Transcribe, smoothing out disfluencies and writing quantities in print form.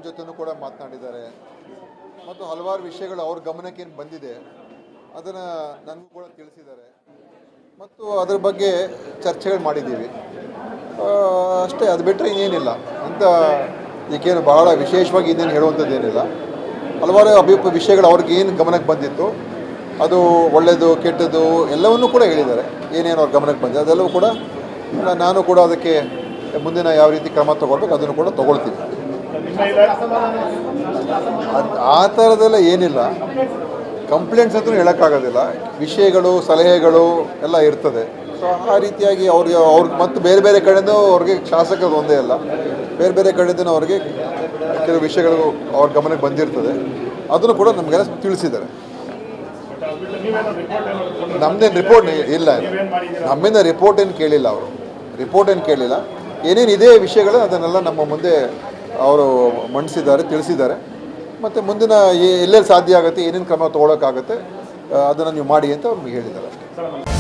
ಜೊತೆನೂ ಕೂಡ ಮಾತನಾಡಿದ್ದಾರೆ ಮತ್ತು ಹಲವಾರು ವಿಷಯಗಳು ಅವ್ರ ಗಮನಕ್ಕೆ ಏನು ಬಂದಿದೆ ಅದನ್ನು ನನಗೂ ಕೂಡ ತಿಳಿಸಿದ್ದಾರೆ ಮತ್ತು ಅದರ ಬಗ್ಗೆ ಚರ್ಚೆಗಳು ಮಾಡಿದ್ದೀವಿ ಅಷ್ಟೇ. ಅದು ಬಿಟ್ಟರೆ ಇನ್ನೇನಿಲ್ಲ ಅಂತ ಈಗೇನು ಬಹಳ ವಿಶೇಷವಾಗಿ ಇನ್ನೇನು ಹೇಳುವಂಥದ್ದೇನಿಲ್ಲ. ಹಲವಾರು ವಿಷಯಗಳು ಅವ್ರಿಗೆ ಏನು ಗಮನಕ್ಕೆ ಬಂದಿತ್ತು ಅದು ಒಳ್ಳೆಯದು ಕೆಟ್ಟದ್ದು ಎಲ್ಲವನ್ನೂ ಕೂಡ ಹೇಳಿದ್ದಾರೆ. ಏನೇನು ಅವ್ರ ಗಮನಕ್ಕೆ ಬಂದಿದೆ ಅದೆಲ್ಲವೂ ಕೂಡ ನಾನು ಕೂಡ ಅದಕ್ಕೆ ಮುಂದಿನ ಯಾವ ರೀತಿ ಕ್ರಮ ತೊಗೊಳ್ಬೇಕು ಅದನ್ನು ಕೂಡ ತೊಗೊಳ್ತೀವಿ. ಆ ಥರದ್ದೆಲ್ಲ ಏನಿಲ್ಲ, ಕಂಪ್ಲೇಂಟ್ಸ್ ಅಂತೂ ಹೇಳೋಕ್ಕಾಗೋದಿಲ್ಲ. ವಿಷಯಗಳು ಸಲಹೆಗಳು ಎಲ್ಲ ಇರ್ತದೆ. ಸೊ ಆ ರೀತಿಯಾಗಿ ಅವ್ರಿಗೆ ಮತ್ತು ಬೇರೆ ಬೇರೆ ಕಡೆಯಿಂದ ಅವ್ರಿಗೆ ಶಾಸಕರು ಒಂದೇ ಅಲ್ಲ, ಬೇರೆ ಬೇರೆ ಕಡೆಯಿಂದ ಅವ್ರಿಗೆ ಕೆಲವು ವಿಷಯಗಳು ಅವ್ರ ಗಮನಕ್ಕೆ ಬಂದಿರ್ತದೆ. ಅದನ್ನು ಕೂಡ ನಮಗೆಲ್ಲ ತಿಳಿಸಿದ್ದಾರೆ. ನಮ್ಮದೇನು ರಿಪೋರ್ಟ್ ಇಲ್ಲ, ನಮ್ಮಿಂದ ರಿಪೋರ್ಟ್ ಏನು ಕೇಳಿಲ್ಲ, ಅವರು ರಿಪೋರ್ಟ್ ಏನು ಕೇಳಿಲ್ಲ. ಏನೇನು ಇದೇ ವಿಷಯಗಳು ಅದನ್ನೆಲ್ಲ ನಮ್ಮ ಮುಂದೆ ಅವರು ಮಂಡಿಸಿದ್ದಾರೆ, ತಿಳಿಸಿದ್ದಾರೆ. ಮತ್ತು ಮುಂದಿನ ಎಲ್ಲೆಲ್ಲಿ ಸಾಧ್ಯ ಆಗುತ್ತೆ, ಏನೇನು ಕ್ರಮ ತೊಗೊಳಕ್ಕಾಗುತ್ತೆ ಅದನ್ನು ನೀವು ಮಾಡಿ ಅಂತ ಅವ್ರಿಗೆ ಹೇಳಿದ್ದಾರೆ ಅಷ್ಟೇ.